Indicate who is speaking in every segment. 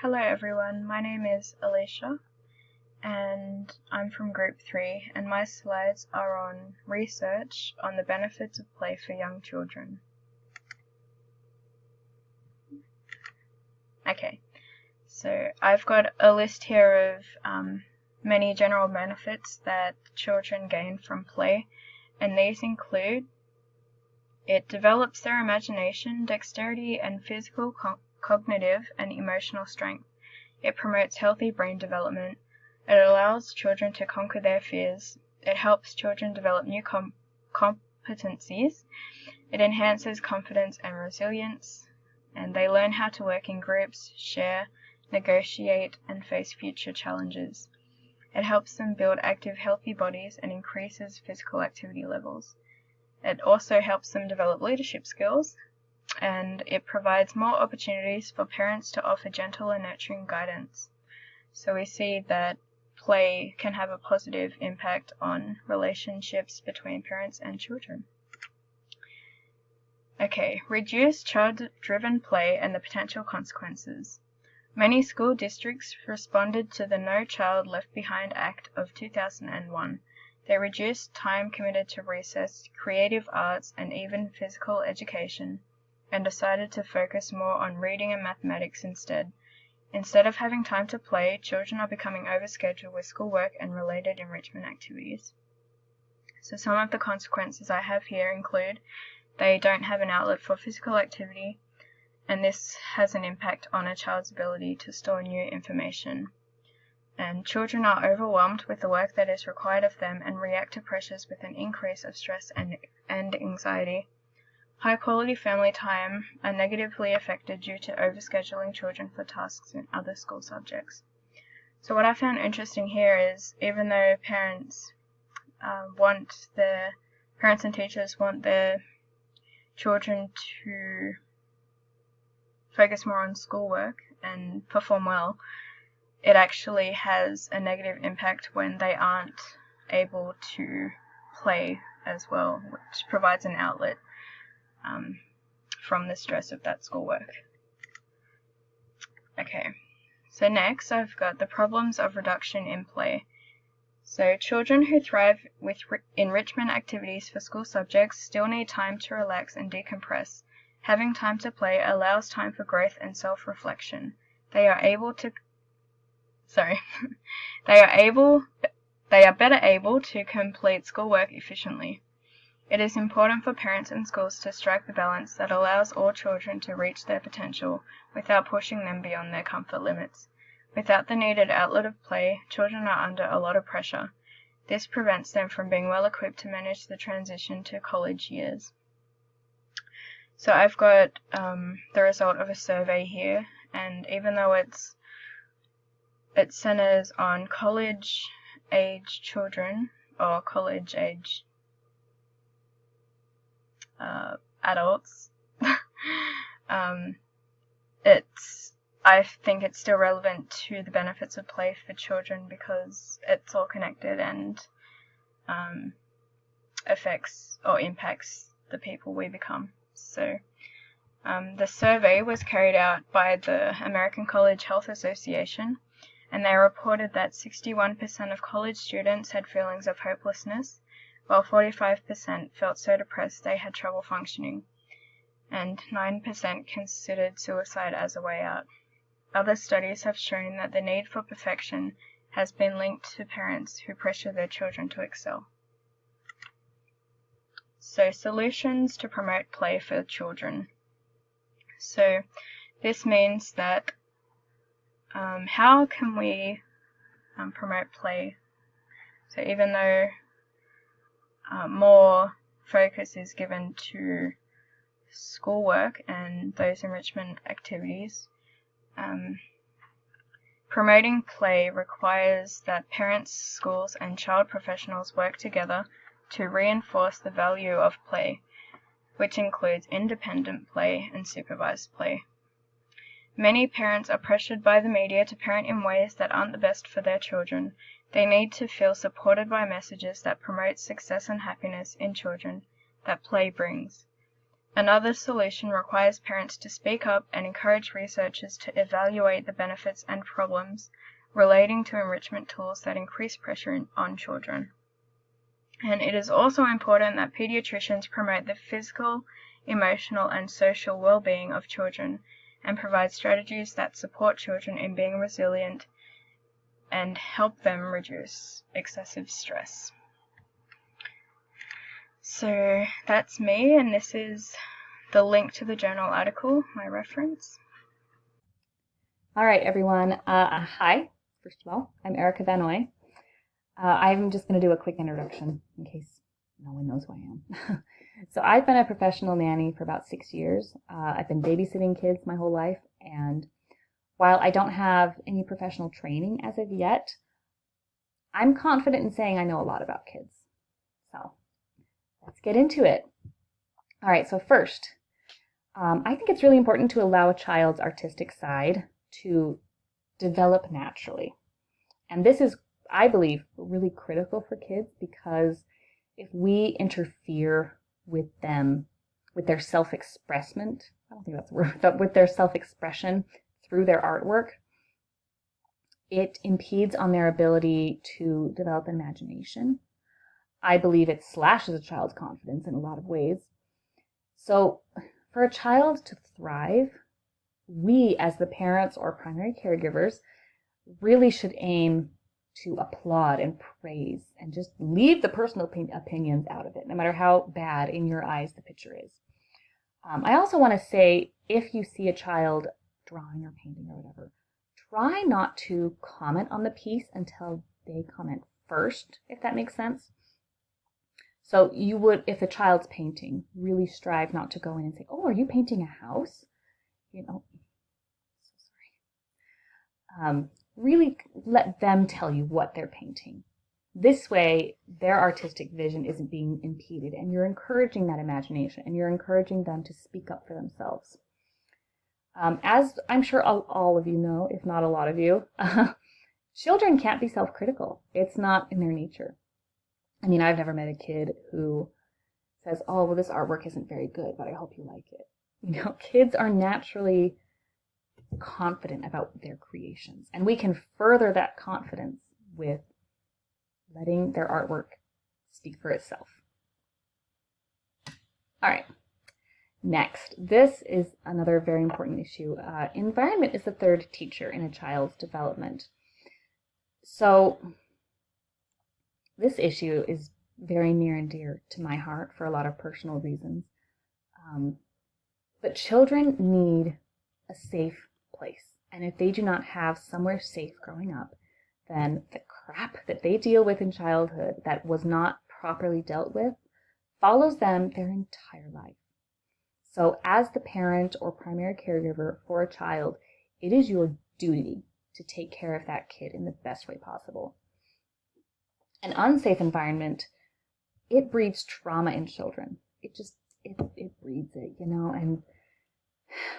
Speaker 1: Hello everyone, my name is Alicia and I'm from Group 3 and my slides are on research on the benefits of play for young children. Okay, so I've got a list here of many general benefits that children gain from play, and these include: it develops their imagination, dexterity, and physical, cognitive, and emotional strength. It promotes healthy brain development. It allows children to conquer their fears. It helps children develop new competencies. It enhances confidence and resilience. And they learn how to work in groups, share, negotiate, and face future challenges. It helps them build active, healthy bodies and increases physical activity levels. It also helps them develop leadership skills, and it provides more opportunities for parents to offer gentle and nurturing guidance. So we see that play can have a positive impact on relationships between parents and children. Okay, reduce child-driven play and the potential consequences. Many school districts responded to the No Child Left Behind Act of 2001. They reduced time committed to recess, creative arts, and even physical education, and decided to focus more on reading and mathematics instead. Instead of having time to play, children are becoming overscheduled with schoolwork and related enrichment activities. So some of the consequences I have here include: they don't have an outlet for physical activity, and this has an impact on a child's ability to store new information. And children are overwhelmed with the work that is required of them and react to pressures with an increase of stress and anxiety. High-quality family time are negatively affected due to overscheduling children for tasks in other school subjects. So what I found interesting here is, even though parents and teachers want their children to focus more on schoolwork and perform well, it actually has a negative impact when they aren't able to play as well, which provides an outlet from the stress of that schoolwork. Okay, so next I've got the problems of reduction in play. So children who thrive with enrichment activities for school subjects still need time to relax and decompress. Having time to play allows time for growth and self-reflection. They are better able to complete schoolwork efficiently. It is important for parents and schools to strike the balance that allows all children to reach their potential without pushing them beyond their comfort limits. Without the needed outlet of play, children are under a lot of pressure. This prevents them from being well equipped to manage the transition to college years. So I've got the result of a survey here, and even though it centers on college-age children or college-age adults, I think it's still relevant to the benefits of play for children because it's all connected and affects or impacts the people we become. So the survey was carried out by the American College Health Association, and they reported that 61% of college students had feelings of hopelessness, while 45% felt so depressed they had trouble functioning, and 9% considered suicide as a way out. Other studies have shown that the need for perfection has been linked to parents who pressure their children to excel. So, solutions to promote play for children. So, this means that how can we promote play? So, even though more focus is given to schoolwork and those enrichment activities, promoting play requires that parents, schools, and child professionals work together to reinforce the value of play, which includes independent play and supervised play. Many parents are pressured by the media to parent in ways that aren't the best for their children. They need to feel supported by messages that promote success and happiness in children that play brings. Another solution requires parents to speak up and encourage researchers to evaluate the benefits and problems relating to enrichment tools that increase pressure on children. And it is also important that pediatricians promote the physical, emotional, and social well-being of children and provide strategies that support children in being resilient and help them reduce excessive stress. So that's me, and this is the link to the journal article, my reference.
Speaker 2: All right, everyone. Hi, first of all, I'm Erica Vanoy. I'm just going to do a quick introduction in case no one knows who I am. So I've been a professional nanny for about 6 years. I've been babysitting kids my whole life, and while I don't have any professional training as of yet, I'm confident in saying I know a lot about kids. So let's get into it. All right, so first, I think it's really important to allow a child's artistic side to develop naturally. And this is, I believe, really critical for kids because if we interfere with them, with their self-expressment, I don't think that's a word, but with their self-expression through their artwork, it impedes on their ability to develop imagination. I believe it slashes a child's confidence in a lot of ways. So for a child to thrive, we as the parents or primary caregivers really should aim to applaud and praise and just leave the personal opinions out of it, no matter how bad in your eyes the picture is. I also want to say, if you see a child drawing or painting or whatever, try not to comment on the piece until they comment first, if that makes sense. So you would, if a child's painting, really strive not to go in and say, "Oh, are you painting a house?" You know, so sorry. Really let them tell you what they're painting. This way, their artistic vision isn't being impeded, and you're encouraging that imagination, and you're encouraging them to speak up for themselves. As I'm sure all of you know, if not a lot of you, children can't be self-critical. It's not in their nature. I mean, I've never met a kid who says, "Oh, well, this artwork isn't very good, but I hope you like it." You know, kids are naturally confident about their creations, and we can further that confidence with letting their artwork speak for itself. All right, next, this is another very important issue. Environment is the third teacher in a child's development. So this issue is very near and dear to my heart for a lot of personal reasons. But children need a safe place. And if they do not have somewhere safe growing up, then the crap that they deal with in childhood that was not properly dealt with follows them their entire life. So as the parent or primary caregiver for a child, it is your duty to take care of that kid in the best way possible. An unsafe environment, it breeds trauma in children. It breeds it, you know, and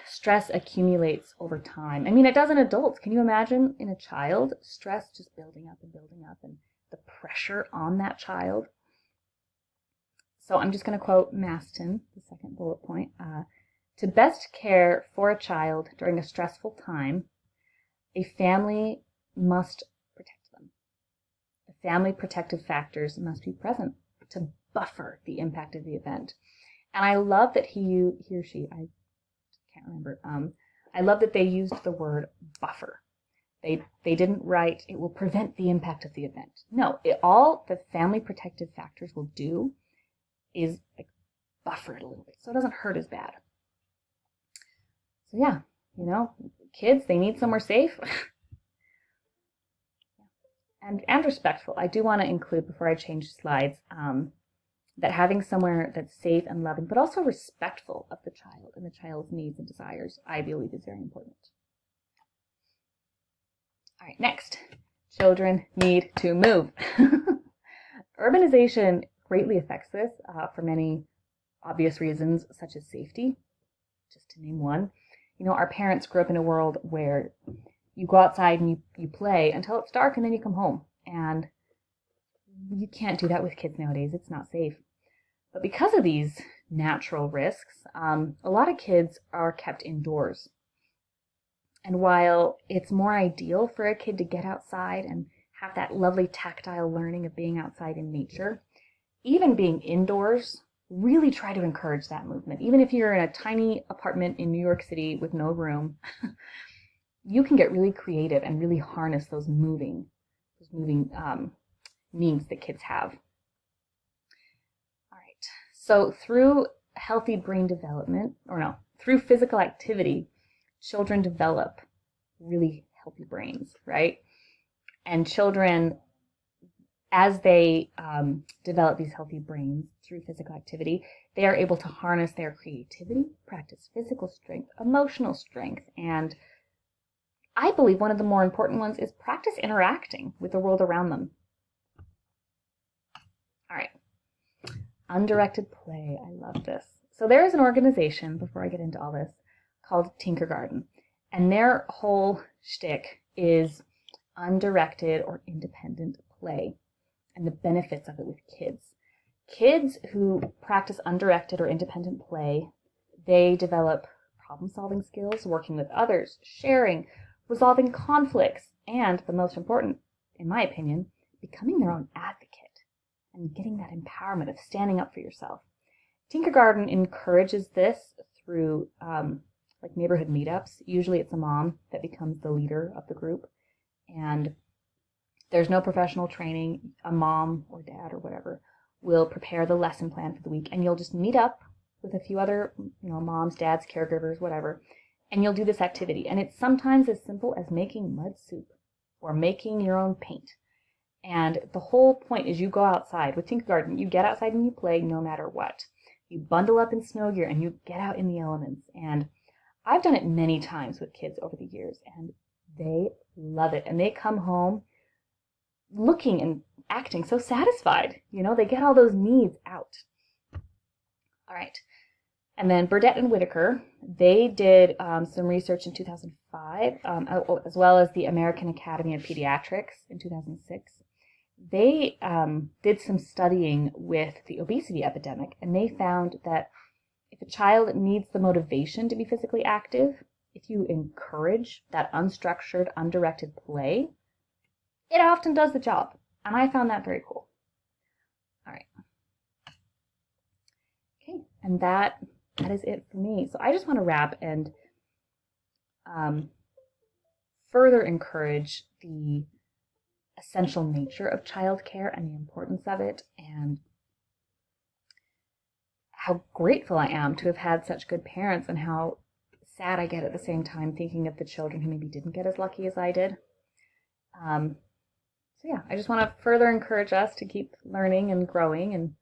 Speaker 2: stress accumulates over time. I mean, it does in adults. Can you imagine in a child, stress just building up and the pressure on that child? So I'm just going to quote Maston, the second bullet point. To best care for a child during a stressful time, a family must protect them. The family protective factors must be present to buffer the impact of the event. And I love that he or she, I can't remember, I love that they used the word buffer. They didn't write, "It will prevent the impact of the event." No, all the family protective factors will do is like buffer it a little bit so it doesn't hurt as bad. So yeah, you know, kids, they need somewhere safe. and respectful. I do want to include, before I change slides, that having somewhere that's safe and loving, but also respectful of the child and the child's needs and desires, I believe is very important. All right, next. Children need to move. Urbanization greatly affects this for many obvious reasons, such as safety, just to name one. You know, our parents grew up in a world where you go outside and you play until it's dark and then you come home. And you can't do that with kids nowadays. It's not safe. But because of these natural risks, a lot of kids are kept indoors. And while it's more ideal for a kid to get outside and have that lovely tactile learning of being outside in nature, even being indoors, really try to encourage that movement. Even if you're in a tiny apartment in New York City with no room, you can get really creative and really harness those moving needs that kids have. All right. So through healthy brain development, through physical activity, children develop really healthy brains, right? And children, as they develop these healthy brains through physical activity, they are able to harness their creativity, practice physical strength, emotional strength, and I believe one of the more important ones is practice interacting with the world around them. All right. Undirected play. I love this. So there is an organization, before I get into all this, called Tinkergarten. And their whole shtick is undirected or independent play and the benefits of it with kids. Kids who practice undirected or independent play, they develop problem-solving skills, working with others, sharing, resolving conflicts, and the most important, in my opinion, becoming their own advocate and getting that empowerment of standing up for yourself. Tinkergarten encourages this through like neighborhood meetups. Usually it's a mom that becomes the leader of the group, and there's no professional training. A mom or dad or whatever will prepare the lesson plan for the week, and you'll just meet up with a few other moms, dads, caregivers, whatever, and you'll do this activity. And it's sometimes as simple as making mud soup or making your own paint. And the whole point is you go outside. With Tinkergarten, you get outside and you play no matter what. You bundle up in snow gear and you get out in the elements. And I've done it many times with kids over the years, and they love it. And they come home looking and acting so satisfied. They get all those needs out. All right. And then Burdett and Whitaker, they did some research in 2005, as well as the American Academy of Pediatrics in 2006. They did some studying with the obesity epidemic, and they found that if a child needs the motivation to be physically active, if you encourage that unstructured, undirected play, it often does the job. And I found that very cool. All right. Okay, and that is it for me. So I just want to wrap and further encourage the essential nature of childcare and the importance of it, and how grateful I am to have had such good parents, and how sad I get at the same time thinking of the children who maybe didn't get as lucky as I did. So yeah, I just want to further encourage us to keep learning and growing and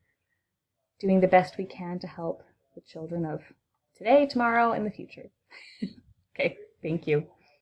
Speaker 2: doing the best we can to help the children of today, tomorrow, and the future. Okay, thank you.